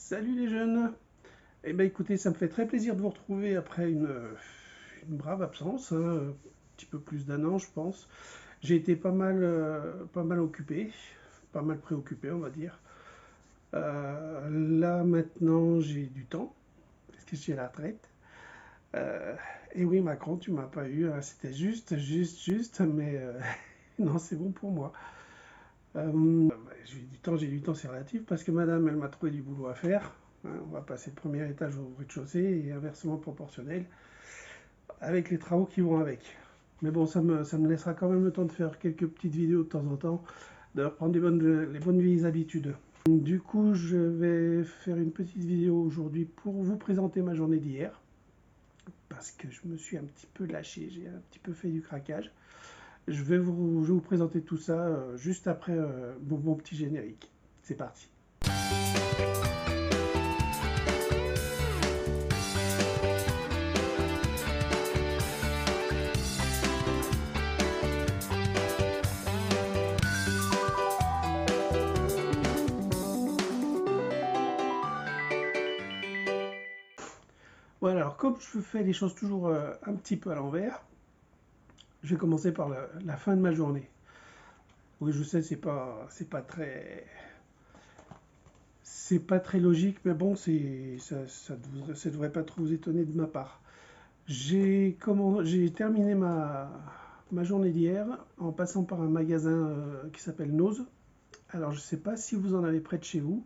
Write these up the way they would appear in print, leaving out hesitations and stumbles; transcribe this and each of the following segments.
Salut les jeunes! Eh ben écoutez, ça me fait très plaisir de vous retrouver après une brave absence, hein, un petit peu plus d'un an je pense. J'ai été pas mal occupé, pas mal préoccupé on va dire. Là maintenant j'ai du temps, parce que je suis à la retraite. Euh, et oui Macron, tu m'as pas eu, hein, c'était juste, mais non c'est bon pour moi. J'ai du temps, c'est relatif, parce que madame, elle m'a trouvé du boulot à faire. Hein, on va passer le premier étage au rez-de-chaussée et inversement proportionnel, avec les travaux qui vont avec. Mais bon, ça me laissera quand même le temps de faire quelques petites vidéos de temps en temps, de reprendre les bonnes vieilles habitudes. Du coup, je vais faire une petite vidéo aujourd'hui pour vous présenter ma journée d'hier, parce que je me suis un petit peu lâché, j'ai un petit peu fait du craquage. Je vais vous présenter tout ça juste après mon petit générique. C'est parti. Voilà, alors comme je fais les choses toujours un petit peu à l'envers, je vais commencer par la fin de ma journée. Oui, je sais, c'est pas très logique, mais bon, ça devrait pas trop vous étonner de ma part. J'ai terminé ma journée d'hier en passant par un magasin qui s'appelle Nose. Alors, je sais pas si vous en avez près de chez vous.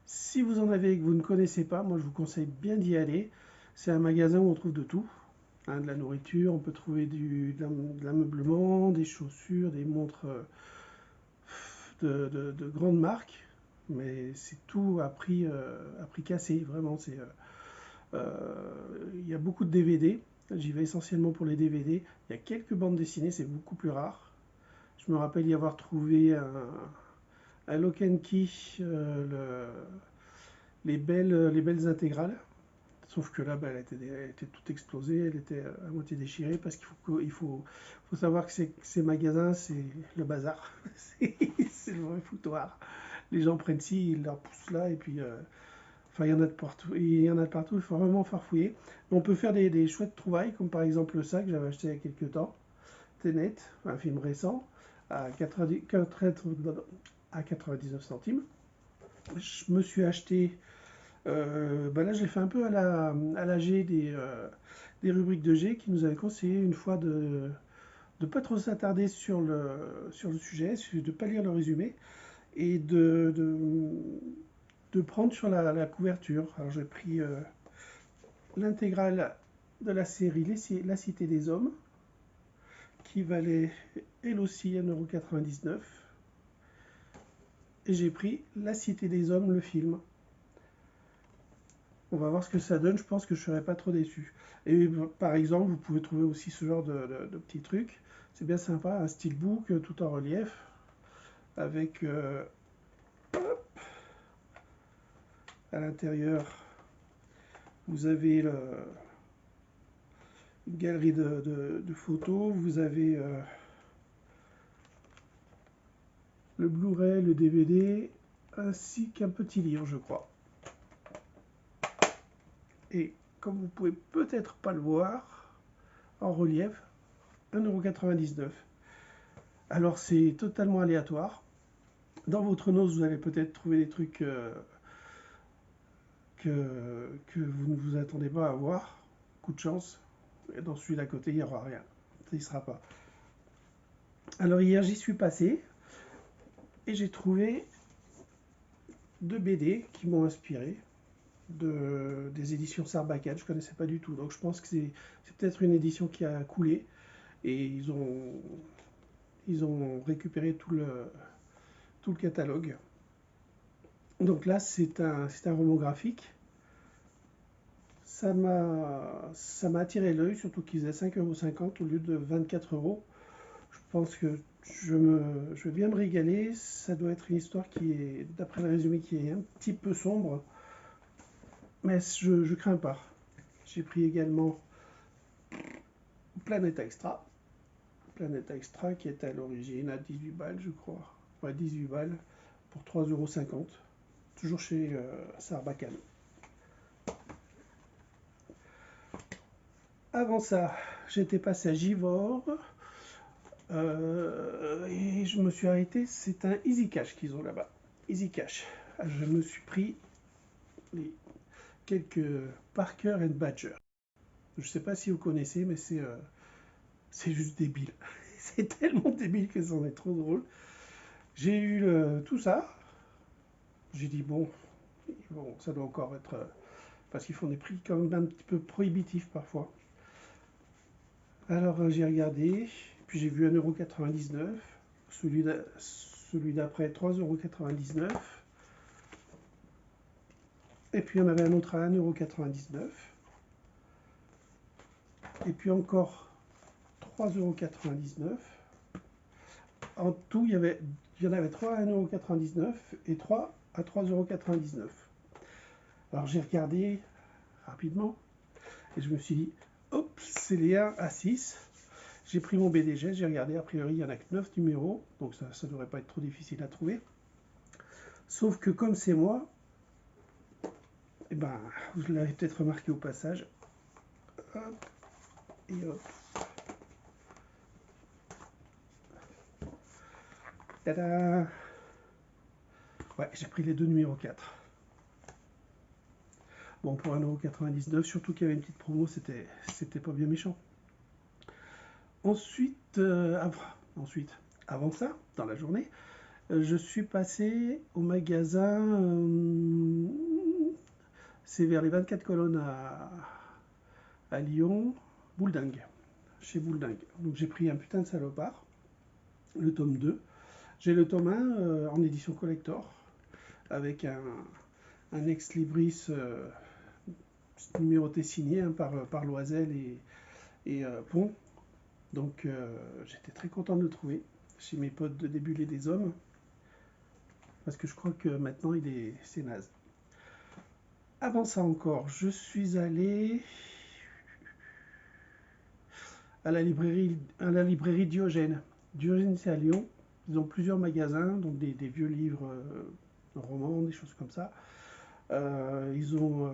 Si vous en avez et que vous ne connaissez pas, moi je vous conseille bien d'y aller. C'est un magasin où on trouve de tout, hein, de la nourriture, on peut trouver de l'ameublement, des chaussures, des montres de grandes marques, mais c'est tout à prix cassé, vraiment. Il y a beaucoup de DVD, j'y vais essentiellement pour les DVD. Il y a quelques bandes dessinées, c'est beaucoup plus rare. Je me rappelle y avoir trouvé un Lock and Key, les belles intégrales. Sauf que là, bah, elle était toute explosée, elle était à moitié déchirée parce faut savoir que ces magasins, c'est le bazar. C'est le vrai foutoir. Les gens prennent ci, ils leur poussent là, et puis, enfin, il y en a de partout. Il y en a de partout, il faut vraiment farfouiller. On peut faire des chouettes trouvailles, comme par exemple ça que j'avais acheté il y a quelques temps, Tenet, un film récent, à 99 centimes. Je me suis acheté bah là, j'ai fait un peu à la G des rubriques de G qui nous avaient conseillé une fois de ne pas trop s'attarder sur le sujet, de ne pas lire le résumé et de prendre sur la couverture. Alors j'ai pris l'intégrale de la série La Cité des Hommes, qui valait elle aussi 1,99 €. Et j'ai pris La Cité des Hommes, le film. On va voir ce que ça donne, je pense que je ne serai pas trop déçu. Et par exemple, vous pouvez trouver aussi ce genre de petits trucs. C'est bien sympa, un steelbook tout en relief, avec à l'intérieur, vous avez une galerie de photos, vous avez le Blu-ray, le DVD, ainsi qu'un petit livre, je crois. Et comme vous pouvez peut-être pas le voir, en relief, 1,99 €. Alors c'est totalement aléatoire. Dans votre nose, vous allez peut-être trouver des trucs que vous ne vous attendez pas à voir. Coup de chance. Et dans celui d'à côté, il n'y aura rien. Ça n'y sera pas. Alors hier, j'y suis passé et j'ai trouvé deux BD qui m'ont inspiré des éditions Sarbacane. Je ne connaissais pas du tout. Donc je pense que c'est peut-être une édition qui a coulé et ils ont récupéré tout le catalogue. Donc là, c'est un roman graphique. Ça m'a attiré l'œil, surtout qu'il faisait 5,50 € au lieu de 24 €. Je pense que je vais bien me régaler. Ça doit être une histoire qui est, d'après le résumé, qui est un petit peu sombre, mais je crains pas. J'ai pris également Planeta Extra. Planeta Extra qui est à l'origine à 18 balles, je crois. Ouais, 18 balles pour 3,50 €. toujours chez Sarbacane. Avant ça, j'étais passé à Givors et je me suis arrêté. C'est un Easy Cash qu'ils ont là-bas. Easy Cash. Je me suis pris quelques Parker and Badger. Je ne sais pas si vous connaissez, mais c'est juste débile. C'est tellement débile que c'en est trop drôle. J'ai eu tout ça. J'ai dit bon, ça doit encore être parce qu'ils font des prix quand même un petit peu prohibitifs parfois. Alors j'ai regardé, puis j'ai vu 1,99 €, celui d'après 3,99 €, et puis on avait un autre à 1,99 €, et puis encore 3,99 €. En tout, il y en avait 3 à 1,99 € et 3 à 3,99 €. Alors j'ai regardé rapidement et je me suis dit, hop, c'est les 1 à 6. J'ai pris mon BDG, j'ai regardé, a priori il n'y en a que 9 numéros, donc ça ne devrait pas être trop difficile à trouver. Sauf que comme c'est moi, eh ben, vous l'avez peut-être remarqué au passage, hop, et hop. Tada! Ouais, j'ai pris les deux numéros 4. Bon, pour 1,99 €, surtout qu'il y avait une petite promo, c'était pas bien méchant. Ensuite, avant ça, dans la journée, je suis passé au magasin, c'est vers les 24 colonnes à Lyon, Bouledingue, chez Bouledingue. Donc j'ai pris un putain de salopard, le tome 2. J'ai le tome 1 en édition collector, avec un ex-libris numéroté signé hein, par Loisel et Pont. Donc j'étais très content de le trouver chez mes potes de Débulé des Hommes, parce que je crois que maintenant c'est naze. Avant ça encore, je suis allé à la librairie Diogène. Diogène, c'est à Lyon. Ils ont plusieurs magasins, donc des vieux livres, romans, des choses comme ça. Ils ont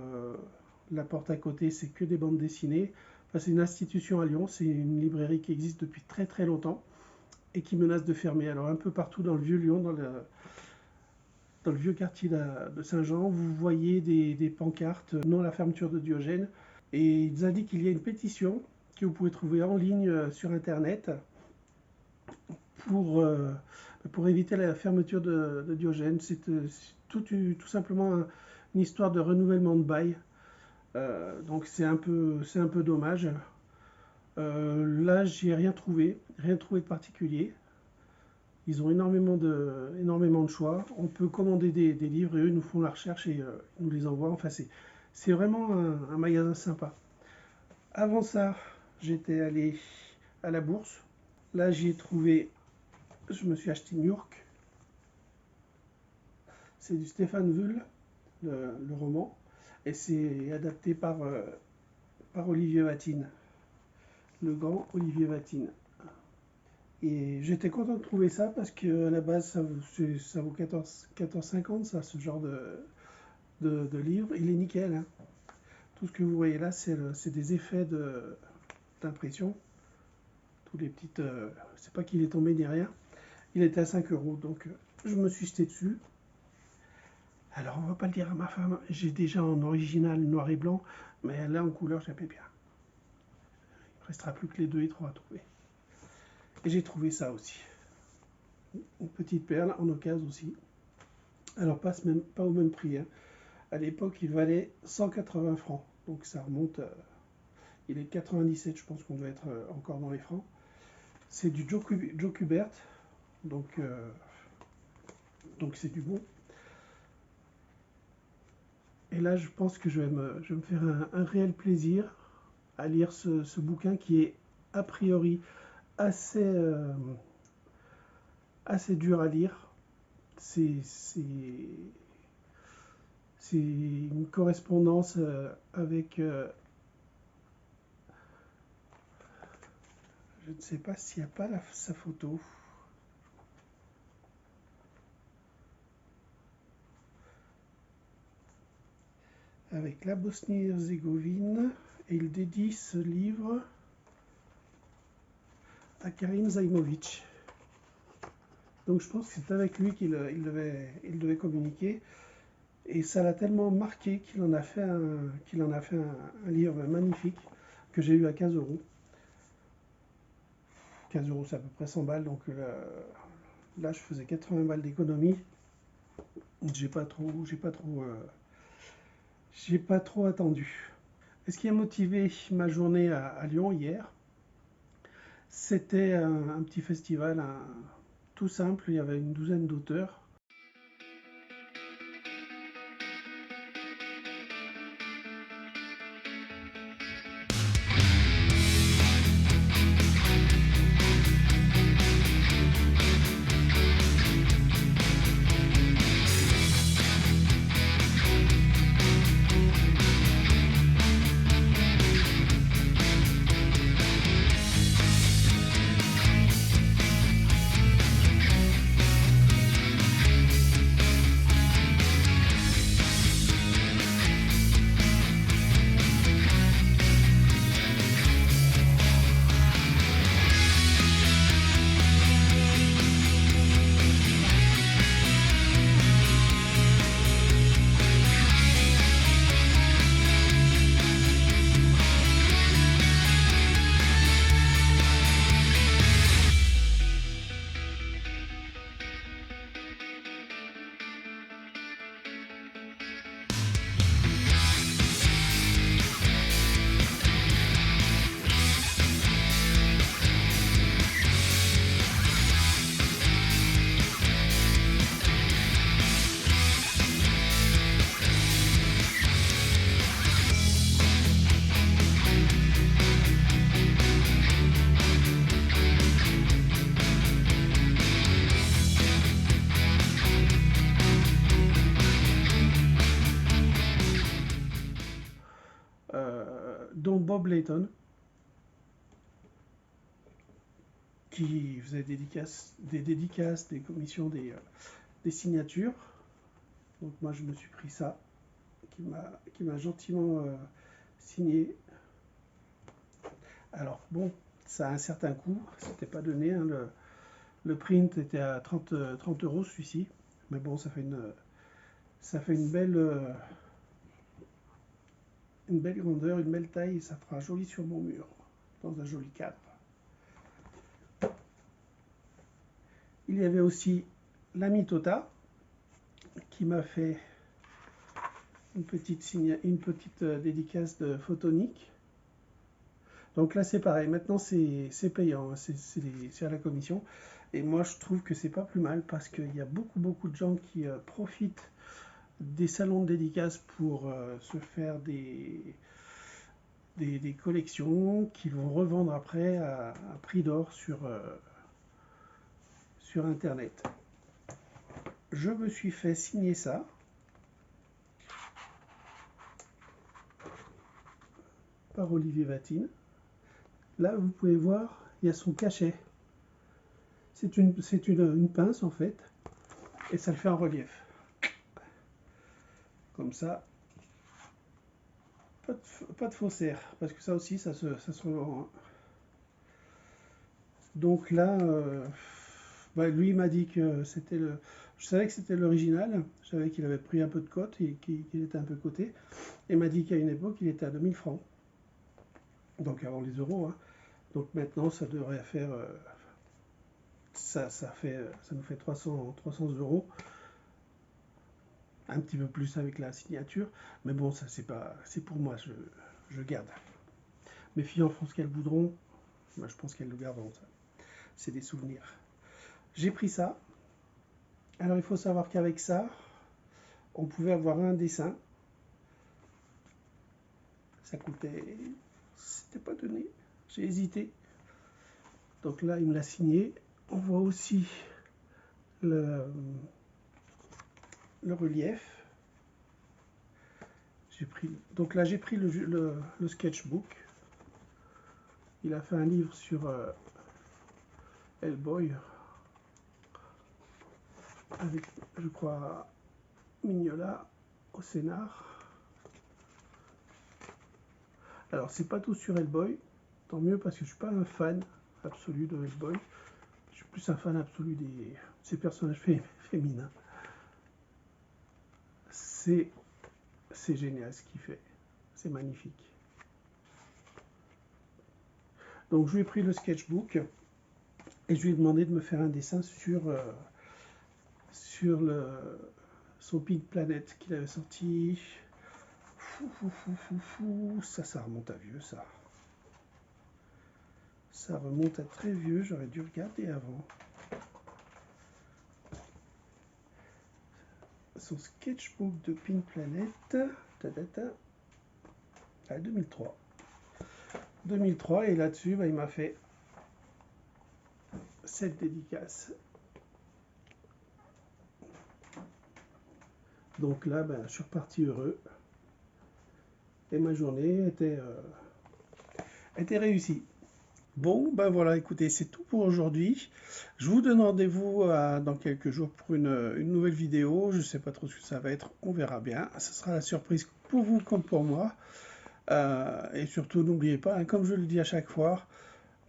la porte à côté, c'est que des bandes dessinées. Enfin, c'est une institution à Lyon, c'est une librairie qui existe depuis très très longtemps et qui menace de fermer. Alors un peu partout dans le vieux Lyon, dans le vieux quartier de Saint-Jean, vous voyez des pancartes non à la fermeture de Diogène. Et ils indiquent qu'il y a une pétition que vous pouvez trouver en ligne sur Internet pour éviter la fermeture de Diogène. C'est tout simplement une histoire de renouvellement de bail. Donc c'est un peu dommage. Là, j'ai rien trouvé de particulier. Ils ont énormément de choix. On peut commander des livres et eux nous font la recherche et nous les envoient. Enfin, c'est vraiment un magasin sympa. Avant ça, j'étais allé à la bourse. Là, j'y ai trouvé, je me suis acheté New York. C'est du Stéphane Vull, le roman, et c'est adapté par Olivier Vatine, le grand Olivier Vatine. Et j'étais content de trouver ça parce que à la base ça vaut 14,50 ça, ce genre de livre. Il est nickel. Hein. Tout ce que vous voyez là, c'est des effets d'impression. Tous les petites. C'est pas qu'il est tombé ni rien. Il était à 5 €, donc je me suis jeté dessus. Alors on va pas le dire à ma femme, j'ai déjà en original noir et blanc, mais là en couleur j'avais bien. Il ne restera plus que les 2 et 3 à trouver. Et j'ai trouvé ça aussi. Une petite perle en occasion aussi. Alors pas au même prix. Hein. À l'époque il valait 180 francs. Donc ça remonte. Il est 97, je pense qu'on doit être encore dans les francs. C'est du Joe Kubert. Donc c'est du bon. Et là je pense que je vais me faire un réel plaisir à lire ce bouquin qui est a priori assez dur à lire. C'est une correspondance avec... je ne sais pas s'il n'y a pas sa photo. avec la Bosnie-Herzégovine et il dédie ce livre à Karim Zaimovic. Donc je pense que c'est avec lui qu'il devait communiquer. Et ça l'a tellement marqué qu'il en a fait un livre magnifique que j'ai eu à 15 euros. 15 euros, c'est à peu près 100 balles. Donc là je faisais 80 balles d'économie. J'ai pas trop attendu. Et ce qui a motivé ma journée à Lyon hier, c'était un petit festival tout simple. Il y avait une douzaine d'auteurs. Dont Bob Layton, qui faisait des dédicaces, des commissions, des signatures. Donc moi je me suis pris ça, qui m'a gentiment signé. Alors bon, ça a un certain coût, c'était pas donné, hein, le print était à 30 euros celui-ci, mais bon ça fait une belle grandeur, une belle taille, et ça fera joli sur mon mur, dans un joli cadre. Il y avait aussi l'ami Tota, qui m'a fait une petite dédicace de Photonique. Donc là c'est pareil, maintenant c'est payant, hein, c'est à la commission. Et moi je trouve que c'est pas plus mal parce qu'il y a beaucoup de gens qui profitent des salons de dédicaces pour se faire des collections qu'ils vont revendre après à prix d'or sur internet. Je me suis fait signer ça. Par Olivier Vatine. Là, vous pouvez voir, il y a son cachet. C'est une pince en fait, et ça le fait en relief. Comme ça, pas de faussaire, parce que ça aussi, ça se revend. Donc là, lui m'a dit que c'était le. Je savais que c'était l'original, je savais qu'il avait pris un peu de cote et qu'il était un peu coté, et m'a dit qu'à une époque, il était à 2000 francs. Donc avant les euros, hein. Donc maintenant, ça devrait faire. Ça nous fait 300 euros. Un petit peu plus avec la signature. Mais bon, ça c'est pour moi, je garde. Mes filles en font ce qu'elles voudront. Moi, je pense qu'elles le garderont, ça. C'est des souvenirs. J'ai pris ça. Alors, il faut savoir qu'avec ça, on pouvait avoir un dessin. Ça coûtait. C'était pas donné. J'ai hésité. Donc là, il me l'a signé. On voit aussi le relief. Donc là, j'ai pris le sketchbook. Il a fait un livre sur Hellboy avec, je crois, Mignola au scénar. Alors, c'est pas tout sur Hellboy, tant mieux parce que je suis pas un fan absolu de Hellboy. Je suis plus un fan absolu de ces personnages féminins. C'est génial ce qu'il fait. C'est magnifique. Donc, je lui ai pris le sketchbook et je lui ai demandé de me faire un dessin sur son Pink Planet qu'il avait sorti. Ça remonte à vieux, ça. Ça remonte à très vieux, j'aurais dû regarder avant. Son sketchbook de Pink Planet, à 2003. 2003, et là-dessus, il m'a fait cette dédicace. Donc là, je suis reparti heureux. Et ma journée était réussie. Bon, voilà, écoutez, c'est tout pour aujourd'hui. Je vous donne rendez-vous dans quelques jours pour une nouvelle vidéo. Je ne sais pas trop ce que ça va être, on verra bien. Ce sera la surprise pour vous comme pour moi. Et surtout, n'oubliez pas, comme je le dis à chaque fois,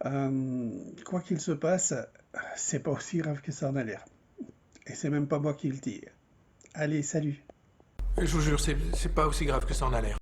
quoi qu'il se passe, c'est pas aussi grave que ça en a l'air. Et c'est même pas moi qui le dis. Allez, salut! Je vous jure, c'est pas aussi grave que ça en a l'air.